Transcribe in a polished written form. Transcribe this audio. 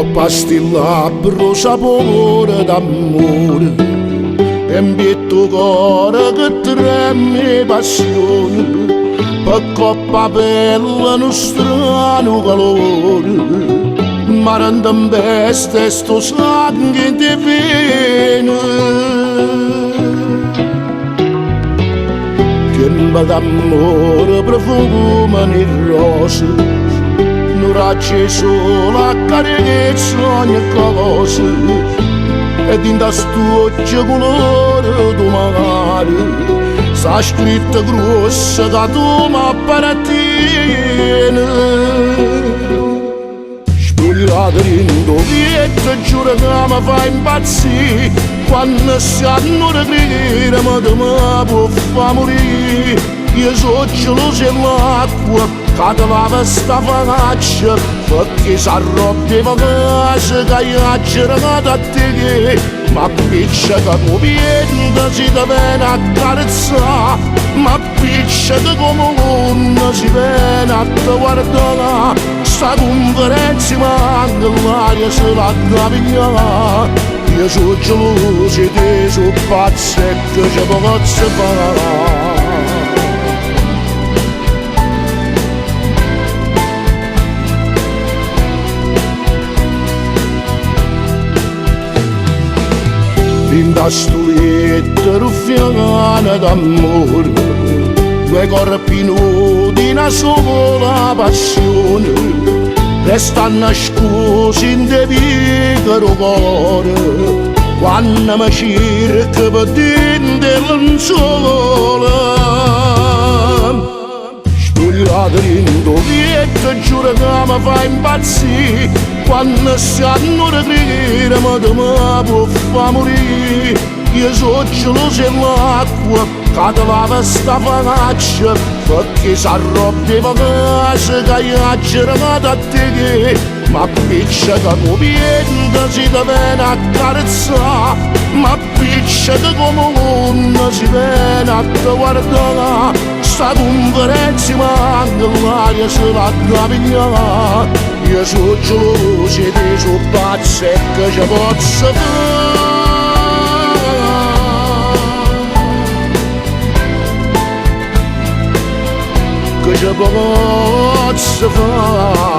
pastilla sapore d'amore e un pietto cuore che treme passione per coppa bella un strano calore ma rende in veste sto sangue di vene che un bel d'amore profuma nel rosa non raggi solo a carezza ogni cosa ed in da stuccia colore tu magari sta scritta grossa che tu mi apparattiene spogliata in dovietta giuro che mi fa impazzire quando si hanno da credere ma te mi può far morire io so geloso l'acqua che te lava sta faccia perché s'arrobbia casa che io a te ma piccia che tu vieni si ti viene a carezzare ma piccia che come l'onna si viene a te guardare sta conferenza manca l'aria se la capigliare io sono geloso e te sono pazzo e che ci posso fare in da stulietta ruffiana d'amore due corpi nudi una sola passione restano nascosti in de piccolo cuore quando mi cerca per dentro lenzuola spogliata in dovietta giuro che mi fa impazzire quando si hanno da credere ma te mi può far morire io so geloso l'acqua che te lava sta faccia perché s'arrobbia casa che io a te ma piccia che tu vieni si ti viene a carezzare ma piccia che come l'onna si viene a te guardare sta conferenza manca l'aria se la capigliare io sono geloso e te sono pazzo e che ci posso fare che ci posso fare